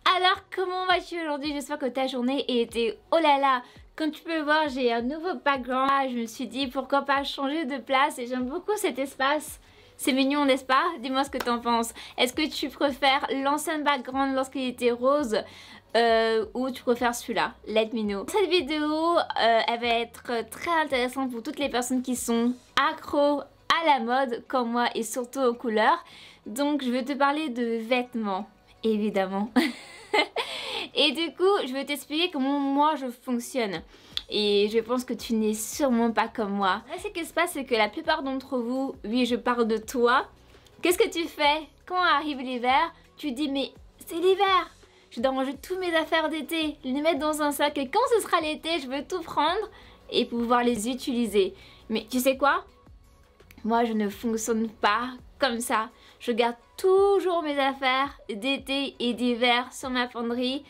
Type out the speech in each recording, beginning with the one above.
Alors comment vas-tu aujourd'hui? J'espère que ta journée a été oh là là. Comme tu peux voir, j'ai un nouveau background. Je me suis dit pourquoi pas changer de place et j'aime beaucoup cet espace. C'est mignon, n'est-ce pas? Dis-moi ce que t'en penses. Est-ce que tu préfères l'ancien background lorsqu'il était rose ou tu préfères celui-là? Let me know. Cette vidéo, elle va être très intéressante pour toutes les personnes qui sont accros à la mode comme moi et surtout aux couleurs. Donc je vais te parler de vêtements, évidemment. Et du coup, je vais t'expliquer comment moi je fonctionne. Et je pense que tu n'es sûrement pas comme moi. Là, ce qui se passe, c'est que la plupart d'entre vous, oui, je parle de toi. Qu'est-ce que tu fais quand arrive l'hiver? Tu dis, mais c'est l'hiver. Je dois ranger toutes mes affaires d'été, les mettre dans un sac. Et quand ce sera l'été, je veux tout prendre et pouvoir les utiliser. Mais tu sais quoi? Moi, je ne fonctionne pas comme ça. Je garde toujours mes affaires d'été et d'hiver sur ma penderie.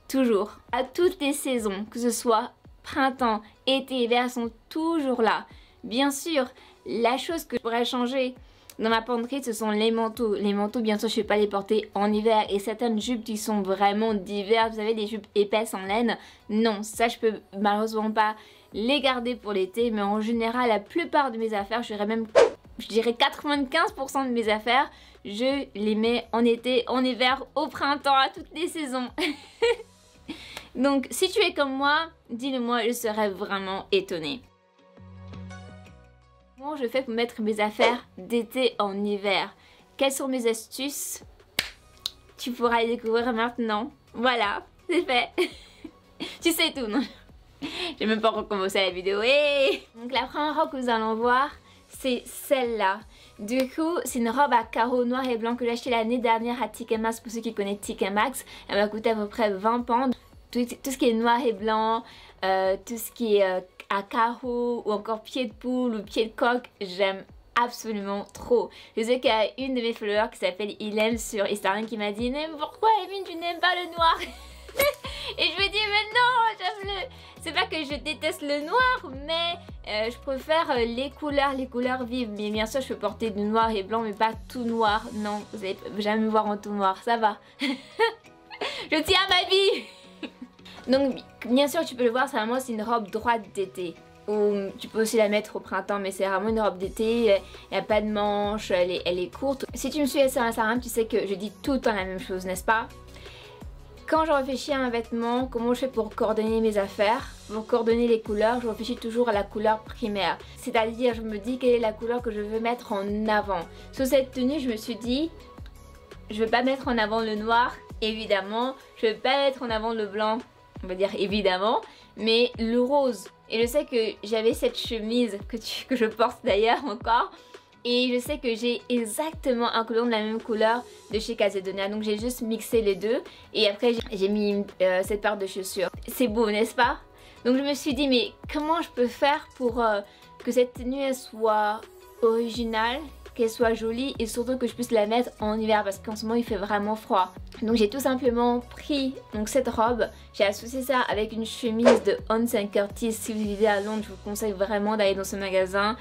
Toujours. À toutes les saisons, que ce soit printemps, été, hiver, sont toujours là. Bien sûr, la chose que je pourrais changer dans ma penderie, ce sont les manteaux. Les manteaux, bien sûr, je ne vais pas les porter en hiver. Et certaines jupes qui sont vraiment d'hiver, vous savez, les jupes épaisses en laine, non, ça je peux malheureusement pas les garder pour l'été. Mais en général, la plupart de mes affaires, je dirais 95% de mes affaires, je les mets en été, en hiver, au printemps, à toutes les saisons. Donc, si tu es comme moi, dis-le moi, je serais vraiment étonnée. Comment je fais pour mettre mes affaires d'été en hiver? Quelles sont mes astuces? Tu pourras les découvrir maintenant. Voilà, c'est fait. Tu sais tout, non? J'ai même pas recommencé la vidéo. Hey, donc, la première robe que nous allons voir, c'est celle-là. Du coup, c'est une robe à carreaux noirs et blancs que j'ai acheté l'année dernière à TK Maxx. Pour ceux qui connaissent TK Maxx, elle m'a coûté à peu près 20 pounds. Tout ce qui est noir et blanc, tout ce qui est à carreaux ou encore pied de poule ou pied de coq, j'aime absolument trop. Je sais qu'il y a une de mes followers qui s'appelle Ilem sur Instagram qui m'a dit « Pourquoi Evelyne tu n'aimes pas le noir ?» Et je me dis mais non, j'aime le... C'est pas que je déteste le noir, mais je préfère les couleurs vives. Mais bien sûr je peux porter du noir et blanc mais pas tout noir. Non, vous allez jamais me voir en tout noir, ça va. Je tiens à ma vie. Donc bien sûr tu peux le voir, c'est vraiment une robe droite d'été. Ou tu peux aussi la mettre au printemps, mais c'est vraiment une robe d'été, il n'y a pas de manches, elle est courte. Si tu me suis sur Instagram, tu sais que je dis tout le temps la même chose, n'est-ce pas? Quand je réfléchis à un vêtement, comment je fais pour coordonner mes affaires, pour coordonner les couleurs, je réfléchis toujours à la couleur primaire. C'est-à-dire, je me dis quelle est la couleur que je veux mettre en avant. Sur cette tenue, je me suis dit, je ne veux pas mettre en avant le noir, évidemment. Je ne veux pas mettre en avant le blanc, on va dire évidemment, mais le rose. Et je sais que j'avais cette chemise que je porte d'ailleurs encore. Et je sais que j'ai exactement un collant de la même couleur de chez Calzedonia. Donc j'ai juste mixé les deux. Et après j'ai mis cette paire de chaussures. C'est beau, n'est-ce pas? Donc je me suis dit mais comment je peux faire pour que cette tenue elle soit originale, qu'elle soit jolie et surtout que je puisse la mettre en hiver parce qu'en ce moment il fait vraiment froid. Donc j'ai tout simplement pris donc cette robe, j'ai associé ça avec une chemise de Hans & Curtis. Si vous vivez à Londres, je vous conseille vraiment d'aller dans ce magasin.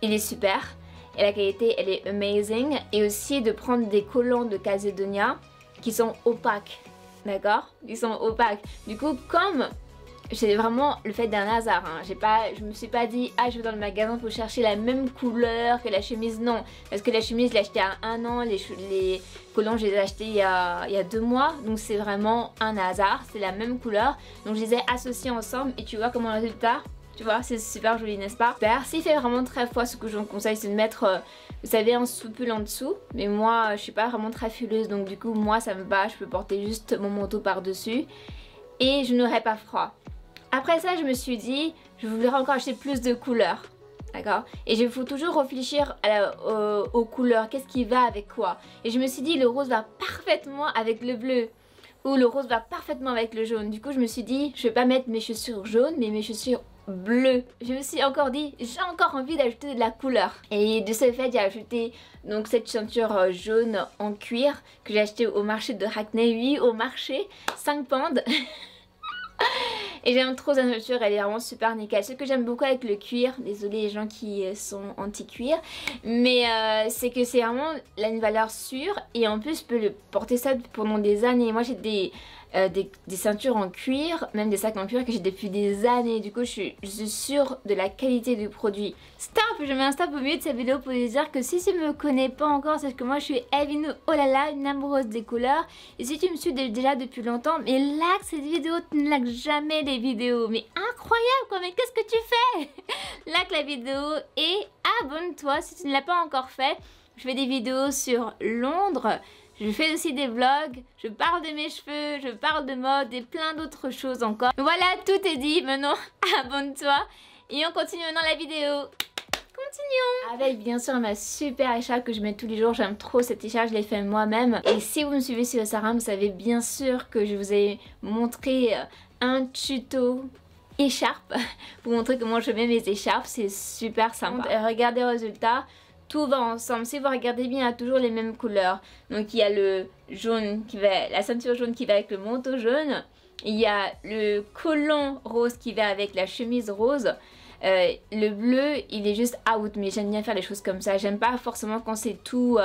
Il est super. Et la qualité elle est amazing. Et aussi de prendre des collants de Calzedonia qui sont opaques. D'accord? Ils sont opaques. Du coup comme c'est vraiment le fait d'un hasard, hein. Je me suis pas dit ah je vais dans le magasin pour chercher la même couleur que la chemise, non. Parce que la chemise je l'ai achetée à 1 an, les collants je les ai achetés il y a 2 mois. Donc c'est vraiment un hasard, c'est la même couleur. Donc je les ai associés ensemble et tu vois comment le résultat. Tu vois, c'est super joli, n'est-ce pas? Super. S'il fait vraiment très froid, ce que je vous conseille, c'est de mettre, vous savez, un soupul en dessous. Mais moi, je suis pas vraiment très fileuse, donc du coup, moi, ça me va. Je peux porter juste mon manteau par-dessus. Et je n'aurai pas froid. Après ça, je me suis dit, je voudrais encore acheter plus de couleurs. D'accord? Et il faut toujours réfléchir aux couleurs. Qu'est-ce qui va avec quoi? Et je me suis dit, le rose va parfaitement avec le bleu. Ou le rose va parfaitement avec le jaune. Du coup, je me suis dit, je vais pas mettre mes chaussures jaunes, mais mes chaussures bleu. Je me suis encore dit, j'ai encore envie d'ajouter de la couleur. Et de ce fait, j'ai ajouté donc cette ceinture jaune en cuir que j'ai acheté au marché de Hackney. Oui, au marché, 5 pounds. Et j'aime trop sa nature, elle est vraiment super nickel. Ce que j'aime beaucoup avec le cuir, désolé les gens qui sont anti-cuir, mais c'est que c'est vraiment une valeur sûre et en plus je peux le porter ça pendant des années. Moi j'ai des ceintures en cuir, même des sacs en cuir que j'ai depuis des années. Du coup, je suis sûre de la qualité du produit. Stop! Je mets un stop au milieu de cette vidéo pour vous dire que si tu me connais pas encore, c'est que moi je suis Evin, oh là là, une amoureuse des couleurs. Et si tu me suis déjà depuis longtemps, mais like cette vidéo, tu ne likes jamais les vidéos. Mais incroyable quoi, mais qu'est-ce que tu fais? Like la vidéo et abonne-toi si tu ne l'as pas encore fait. Je fais des vidéos sur Londres. Je fais aussi des vlogs, je parle de mes cheveux, je parle de mode et plein d'autres choses encore. Voilà, tout est dit, maintenant abonne-toi et on continue maintenant la vidéo. Continuons. Avec bien sûr ma super écharpe que je mets tous les jours, j'aime trop cette écharpe, je l'ai fait moi-même. Et si vous me suivez sur Instagram, vous savez bien sûr que je vous ai montré un tuto écharpe pour montrer comment je mets mes écharpes, c'est super sympa. Regardez le résultat. Tout va ensemble. Si vous regardez bien, il y a toujours les mêmes couleurs. Donc il y a le jaune qui va, la ceinture jaune qui va avec le manteau jaune. Il y a le collant rose qui va avec la chemise rose. Le bleu, il est juste out. Mais j'aime bien faire les choses comme ça. J'aime pas forcément quand c'est tout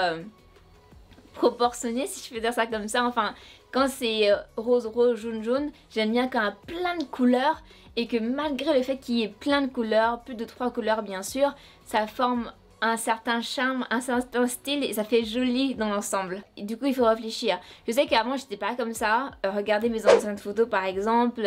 proportionné, si je peux dire ça comme ça. Enfin, quand c'est rose, rose, jaune, jaune, j'aime bien quand il y a plein de couleurs. Et que malgré le fait qu'il y ait plein de couleurs, plus de 3 couleurs bien sûr, ça forme un certain charme, un certain style et ça fait joli dans l'ensemble. Du coup il faut réfléchir. Je sais qu'avant j'étais pas comme ça, regardez mes anciennes photos par exemple,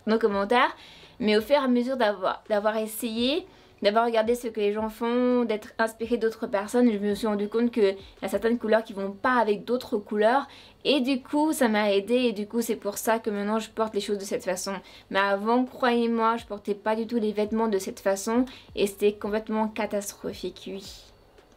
nos commentaires, mais au fur et à mesure d'avoir essayé, d'avoir regardé ce que les gens font, d'être inspiré d'autres personnes, je me suis rendu compte qu'il y a certaines couleurs qui vont pas avec d'autres couleurs et du coup ça m'a aidé et du coup c'est pour ça que maintenant je porte les choses de cette façon. Mais avant, croyez-moi, je portais pas du tout les vêtements de cette façon et c'était complètement catastrophique, oui.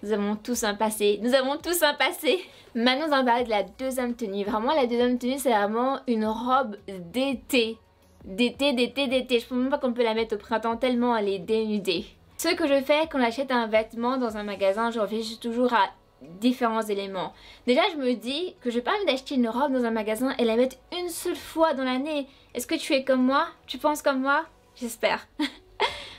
Nous avons tous un passé, nous avons tous un passé. Maintenant on va parler de la deuxième tenue. Vraiment la deuxième tenue c'est vraiment une robe d'été. D'été. Je pense même pas qu'on peut la mettre au printemps tellement elle est dénudée. Ce que je fais quand j'achète un vêtement dans un magasin, je réfléchis toujours à différents éléments. Déjà je me dis que je n'ai pas envie d'acheter une robe dans un magasin et la mettre une seule fois dans l'année. Est-ce que tu es comme moi? Tu penses comme moi? J'espère.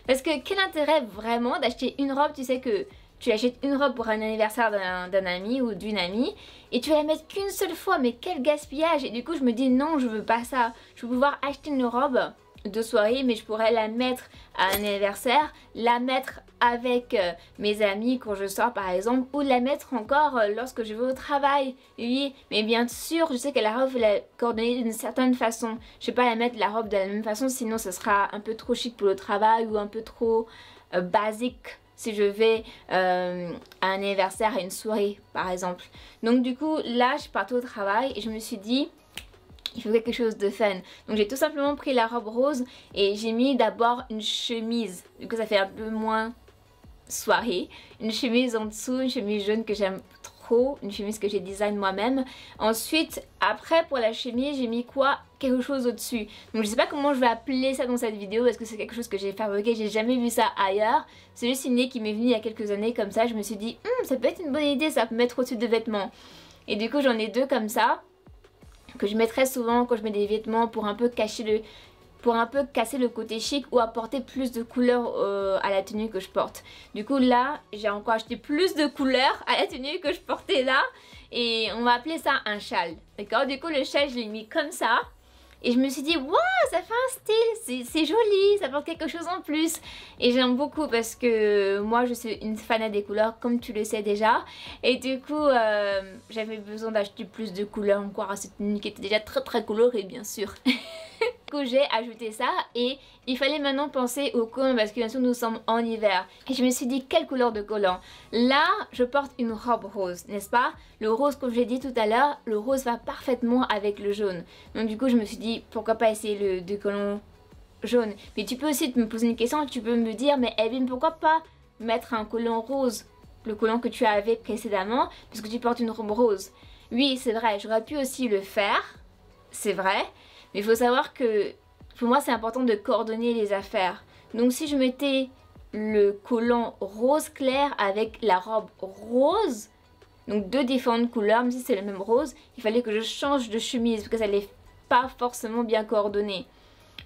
Parce que quel intérêt vraiment d'acheter une robe, tu sais que tu achètes une robe pour un anniversaire d'un ami ou d'une amie et tu vas la mettre qu'une seule fois, mais quel gaspillage. Et du coup je me dis non, je veux pas ça. Je veux pouvoir acheter une robe de soirée mais je pourrais la mettre à un anniversaire, la mettre avec mes amis quand je sors par exemple, ou la mettre encore lorsque je vais au travail. Oui, mais bien sûr je sais que la robe faut la coordonner d'une certaine façon. Je vais pas la mettre la robe de la même façon, sinon ce sera un peu trop chic pour le travail ou un peu trop basique si je vais à un anniversaire, à une soirée par exemple. Donc du coup là je partais au travail et je me suis dit il faut quelque chose de fun. Donc j'ai tout simplement pris la robe rose et j'ai mis d'abord une chemise. Du coup ça fait un peu moins soirée. Une chemise en dessous, une chemise jaune que j'aime trop. Une chemise que j'ai design moi-même. Ensuite, après pour la chemise, j'ai mis quoi? Quelque chose au-dessus. Donc je sais pas comment je vais appeler ça dans cette vidéo parce que c'est quelque chose que j'ai fabriqué. J'ai jamais vu ça ailleurs. C'est juste une idée qui m'est venue il y a quelques années comme ça. Je me suis dit, ça peut être une bonne idée, ça peut mettre au-dessus de vêtements. Et du coup j'en ai deux comme ça. Que je mets très souvent quand je mets des vêtements pour un peu cacher casser le côté chic ou apporter plus de couleurs à la tenue que je porte. Du coup là j'ai encore acheté plus de couleurs à la tenue que je portais là et on va appeler ça un châle, d'accord. Du coup le châle je l'ai mis comme ça et je me suis dit waouh ça fait un style, c'est joli, ça apporte quelque chose en plus et j'aime beaucoup parce que moi je suis une fan des couleurs comme tu le sais déjà et du coup j'avais besoin d'acheter plus de couleurs encore à cette tenue qui était déjà très colorée bien sûr. Du coup j'ai ajouté ça et il fallait maintenant penser au collant parce que bien sûr nous sommes en hiver et je me suis dit quelle couleur de collant. Là je porte une robe rose, n'est-ce pas? Le rose comme j'ai dit tout à l'heure, le rose va parfaitement avec le jaune. Donc du coup je me suis dit pourquoi pas essayer le collant jaune. Mais tu peux aussi me poser une question, tu peux me dire mais Evin pourquoi pas mettre un collant rose, le collant que tu avais précédemment puisque tu portes une robe rose. Oui c'est vrai, j'aurais pu aussi le faire, c'est vrai. Mais il faut savoir que pour moi c'est important de coordonner les affaires. Donc si je mettais le collant rose clair avec la robe rose, donc deux différentes couleurs, même si c'est le même rose, il fallait que je change de chemise parce que ça n'est pas forcément bien coordonné.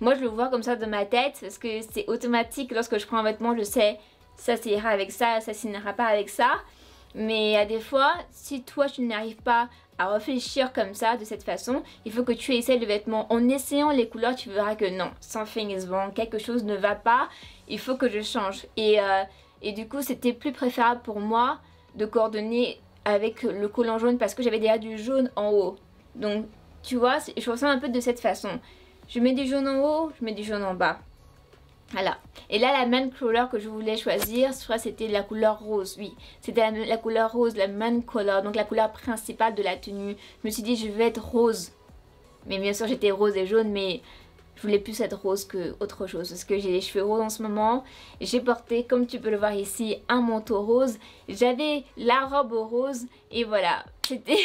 Moi je le vois comme ça dans ma tête parce que c'est automatique. Lorsque je prends un vêtement, je sais ça ira avec ça n'ira pas avec ça. Mais à des fois, si toi tu n'arrives pas à réfléchir comme ça, de cette façon, il faut que tu essaies le vêtement. En essayant les couleurs, tu verras que non, something is wrong, quelque chose ne va pas, il faut que je change. Et du coup, c'était plus préférable pour moi de coordonner avec le collant jaune parce que j'avais déjà du jaune en haut. Donc, tu vois, je ressens un peu de cette façon. Je mets du jaune en haut, je mets du jaune en bas. Voilà. Et là, la main color que je voulais choisir, je crois que c'était la couleur rose. Oui, c'était la couleur rose, la main color, donc la couleur principale de la tenue. Je me suis dit, je vais être rose. Mais bien sûr, j'étais rose et jaune, mais je voulais plus être rose que autre chose. Parce que j'ai les cheveux roses en ce moment. J'ai porté, comme tu peux le voir ici, un manteau rose. J'avais la robe rose. Et voilà, c'était...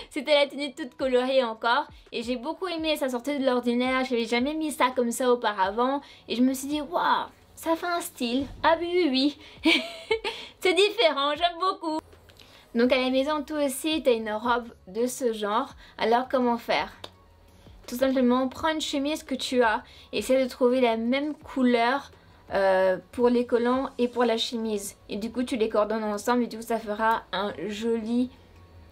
C'était la tenue toute colorée encore et j'ai beaucoup aimé, ça sortait de l'ordinaire, je n'avais jamais mis ça comme ça auparavant et je me suis dit waouh, ça fait un style, ah oui, c'est différent, j'aime beaucoup. Donc à la maison toi aussi tu as une robe de ce genre, alors comment faire? Tout simplement prends une chemise que tu as, essaie de trouver la même couleur pour les collants et pour la chemise et du coup tu les coordonnes ensemble et du coup ça fera un joli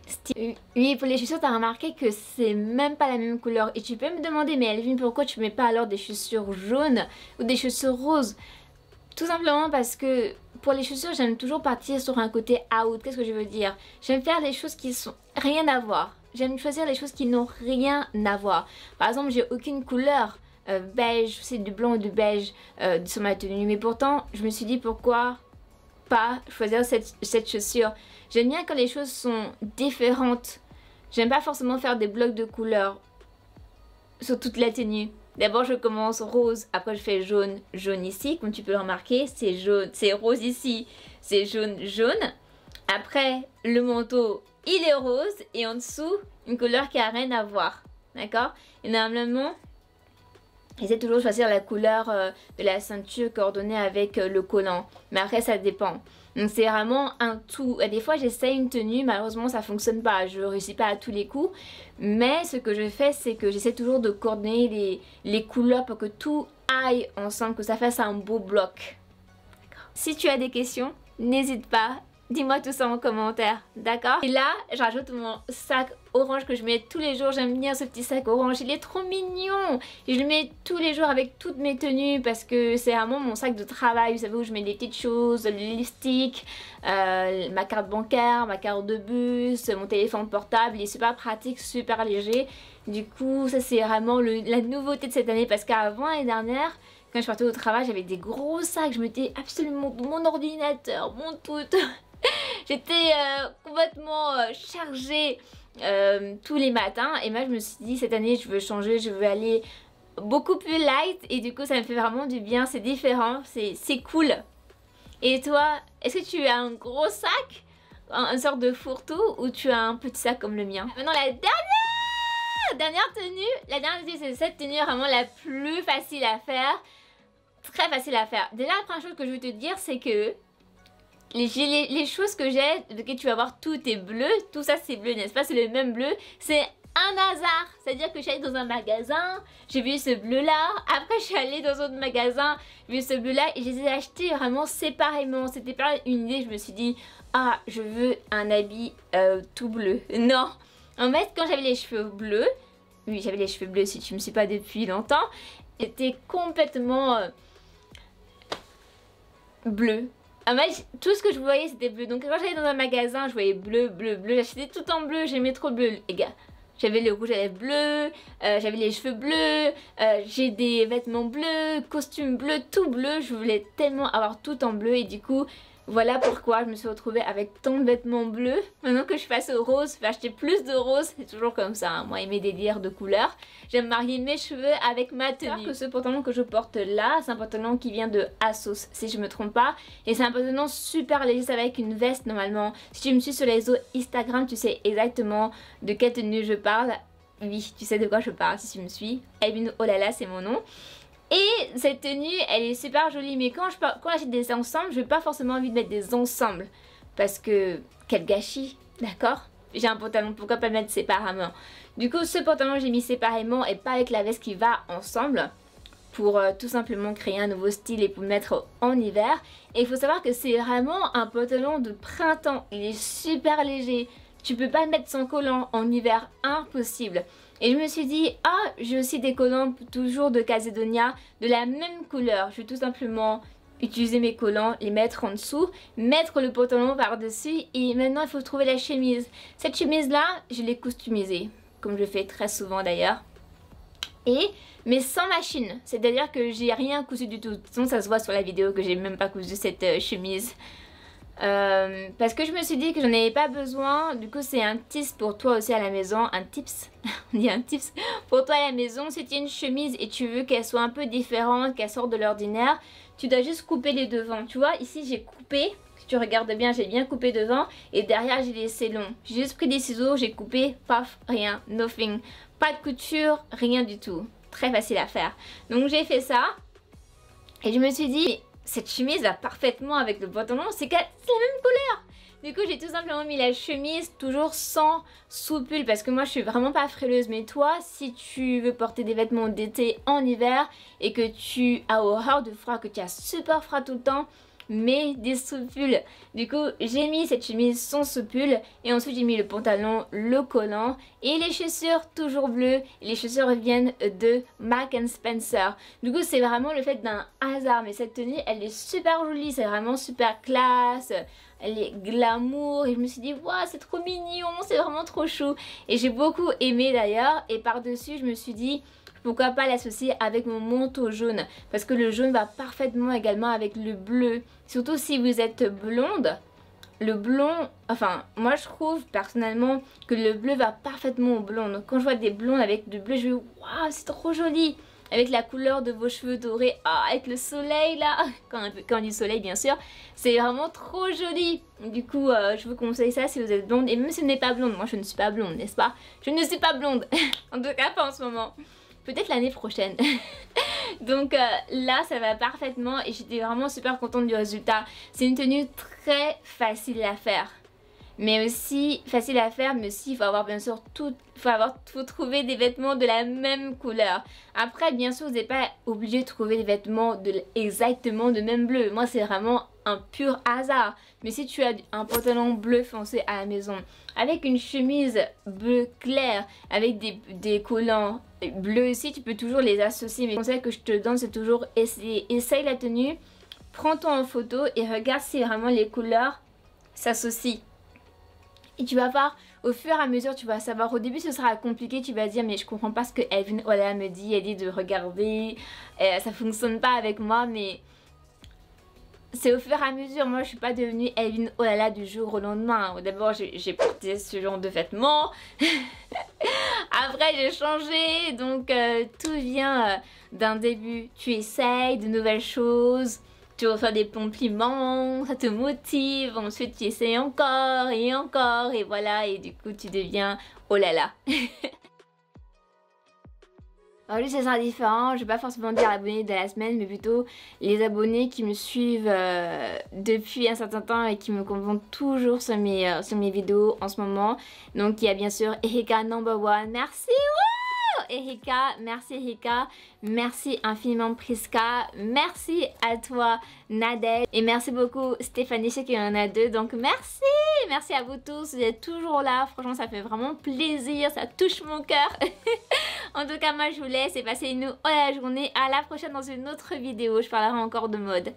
style. Oui, pour les chaussures, t'as remarqué que c'est même pas la même couleur. Et tu peux me demander, mais Elvin, pourquoi tu mets pas alors des chaussures jaunes ou des chaussures roses? Tout simplement parce que pour les chaussures, j'aime toujours partir sur un côté out. Qu'est-ce que je veux dire? J'aime faire les choses qui sont rien à voir. J'aime choisir les choses qui n'ont rien à voir. Par exemple, j'ai aucune couleur beige, c'est du blanc ou du beige sur ma tenue. Mais pourtant, je me suis dit pourquoi pas choisir cette chaussure. J'aime bien quand les choses sont différentes. J'aime pas forcément faire des blocs de couleurs sur toute la tenue. D'abord je commence rose, après je fais jaune, jaune ici, comme tu peux le remarquer, c'est jaune, c'est rose ici, c'est jaune, jaune. Après le manteau, il est rose et en dessous, une couleur qui a rien à voir. D'accord? Et normalement, j'essaie toujours de choisir la couleur de la ceinture coordonnée avec le collant. Mais après ça dépend. Donc c'est vraiment un tout. Et des fois j'essaie une tenue, malheureusement ça fonctionne pas. Je réussis pas à tous les coups. Mais ce que je fais c'est que j'essaie toujours de coordonner les couleurs pour que tout aille ensemble, que ça fasse un beau bloc. Si tu as des questions, n'hésite pas. Dis-moi tout ça en commentaire, d'accord? Et là, je rajoute mon sac orange que je mets tous les jours. J'aime bien ce petit sac orange, il est trop mignon. Et je le mets tous les jours avec toutes mes tenues parce que c'est vraiment mon sac de travail. Vous savez, où je mets des petites choses, le lipstick, ma carte bancaire, ma carte de bus, mon téléphone portable. Il est super pratique, super léger. Du coup, ça c'est vraiment la nouveauté de cette année parce qu'avant, l'année dernière, quand je partais au travail, j'avais des gros sacs. Je mettais absolument mon ordinateur, mon tout. J'étais complètement chargée tous les matins et moi je me suis dit cette année je veux changer, je veux aller beaucoup plus light et du coup ça me fait vraiment du bien, c'est différent, c'est cool. Et toi, est-ce que tu as un gros sac, une sorte de fourre-tout ou tu as un petit sac comme le mien? Maintenant la dernière tenue c'est cette tenue vraiment la plus facile à faire, très facile à faire. Déjà la première chose que je veux te dire c'est que les choses que j'ai, que tu vas voir, tout est bleu, tout ça c'est bleu, n'est-ce pas? C'est le même bleu, c'est un hasard. C'est-à-dire que je suis allée dans un magasin, j'ai vu ce bleu là, après je suis allée dans un autre magasin, j'ai vu ce bleu là et je les ai achetés vraiment séparément. C'était pas une idée, je me suis dit, ah je veux un habit tout bleu. Non, en fait quand j'avais les cheveux bleus, oui j'avais les cheveux bleus si tu me suis pas depuis longtemps, était complètement bleu. Ah, moi, tout ce que je voyais c'était bleu, donc quand j'allais dans un magasin je voyais bleu, bleu, bleu, j'achetais tout en bleu, j'aimais trop le bleu les gars. J'avais le rouge à lèvres bleu, j'avais les cheveux bleus, j'ai des vêtements bleus, costume bleu, tout bleu, je voulais tellement avoir tout en bleu et du coup voilà pourquoi je me suis retrouvée avec tant de vêtements bleus. Maintenant que je passe au rose, je vais acheter plus de rose, c'est toujours comme ça, hein. Moi et mes délires de couleurs. J'aime marier mes cheveux avec ma tenue. Que ce pantalon que je porte là, c'est un pantalon qui vient de Asos, si je me trompe pas. Et c'est un pantalon super léger, ça va avec une veste normalement. Si tu me suis sur les réseaux Instagram, tu sais exactement de quelle tenue je parle. Oui, tu sais de quoi je parle si tu me suis. Elvin Olala, c'est mon nom. Et cette tenue elle est super jolie, mais quand j'achète des ensembles, je n'ai pas forcément envie de mettre des ensembles parce que quel gâchis, d'accord? J'ai un pantalon, pourquoi pas le mettre séparément? Du coup ce pantalon j'ai mis séparément et pas avec la veste qui va ensemble. pour tout simplement créer un nouveau style et pour le mettre en hiver. Et il faut savoir que c'est vraiment un pantalon de printemps, il est super léger. Tu peux pas le mettre sans collant en hiver, impossible. Et je me suis dit, ah, j'ai aussi des collants toujours de Calzedonia de la même couleur. Je vais tout simplement utiliser mes collants, les mettre en dessous, mettre le pantalon par-dessus et maintenant il faut trouver la chemise. Cette chemise là, je l'ai customisée, comme je fais très souvent d'ailleurs. Mais sans machine, c'est-à-dire que j'ai rien cousu du tout. De toute façon ça se voit sur la vidéo que j'ai même pas cousu cette chemise. Parce que je me suis dit que j'en avais pas besoin. Du coup c'est un tips pour toi aussi à la maison. Un tips, on dit un tips pour toi à la maison. Si tu as une chemise et tu veux qu'elle soit un peu différente, qu'elle sorte de l'ordinaire, tu dois juste couper les devants. Tu vois ici j'ai coupé, si tu regardes bien j'ai bien coupé devant. Et derrière j'ai laissé long. J'ai juste pris des ciseaux, j'ai coupé, paf, rien, nothing. Pas de couture, rien du tout. Très facile à faire. Donc j'ai fait ça. Et je me suis dit, cette chemise va parfaitement avec le pantalon, c'est la même couleur. Du coup j'ai tout simplement mis la chemise toujours sans sous-pull parce que moi je suis vraiment pas frileuse. Mais toi si tu veux porter des vêtements d'été en hiver et que tu as horreur de froid, que tu as super froid tout le temps, mets des sous-pulls. Du coup j'ai mis cette chemise sans sous-pull et ensuite j'ai mis le pantalon, le collant et les chaussures toujours bleues. Les chaussures viennent de Marks & Spencer. Du coup c'est vraiment le fait d'un hasard, mais cette tenue elle est super jolie, c'est vraiment super classe, elle est glamour et je me suis dit waouh c'est trop mignon, c'est vraiment trop chou et j'ai beaucoup aimé d'ailleurs. Et par dessus je me suis dit pourquoi pas l'associer avec mon manteau jaune parce que le jaune va parfaitement également avec le bleu. Surtout si vous êtes blonde, le blond, enfin moi je trouve personnellement que le bleu va parfaitement au blond. Donc quand je vois des blondes avec du bleu je me dis waouh c'est trop joli. Avec la couleur de vos cheveux dorés, avec le soleil là, quand on dit soleil bien sûr, c'est vraiment trop joli. Du coup je vous conseille ça si vous êtes blonde et même si vous n'êtes pas blonde, moi je ne suis pas blonde n'est-ce pas? Je ne suis pas blonde, en tout cas pas en ce moment. Peut-être l'année prochaine. Donc là ça va parfaitement et j'étais vraiment super contente du résultat. C'est une tenue très facile à faire. Mais aussi facile à faire, mais aussi il faut avoir bien sûr faut trouver des vêtements de la même couleur. Après bien sûr vous n'êtes pas obligé de trouver des vêtements exactement de même bleu. Moi c'est vraiment un pur hasard. Mais si tu as un pantalon bleu foncé à la maison avec une chemise bleu clair avec des collants bleus aussi, tu peux toujours les associer. Mais le conseil que je te donne c'est toujours essaye la tenue, prends-toi en photo et regarde si vraiment les couleurs s'associent. Et tu vas voir, au fur et à mesure, tu vas savoir. Au début, ce sera compliqué, tu vas dire, mais je comprends pas ce que Evelyn Olala me dit. Elle dit de regarder, ça fonctionne pas avec moi, mais c'est au fur et à mesure. Moi, je suis pas devenue Evelyn Olala du jour au lendemain. D'abord, j'ai porté ce genre de vêtements. Après, j'ai changé. Donc, tout vient d'un début. Tu essayes de nouvelles choses. Tu reçois des compliments, ça te motive, ensuite tu essaies encore et voilà, et du coup tu deviens oh là là. Alors lui, ça sera différent, je vais pas forcément dire abonnés de la semaine, mais plutôt les abonnés qui me suivent depuis un certain temps et qui me commentent toujours sur mes vidéos en ce moment. Donc il y a bien sûr Erika #1, merci. Erika, merci Erika, merci infiniment Priska, merci à toi Nadège et merci beaucoup Stéphanie, je sais qu'il y en a 2 donc merci à vous tous, vous êtes toujours là, franchement ça fait vraiment plaisir, ça touche mon cœur. En tout cas moi je vous laisse et passez une journée, à la prochaine dans une autre vidéo, je parlerai encore de mode.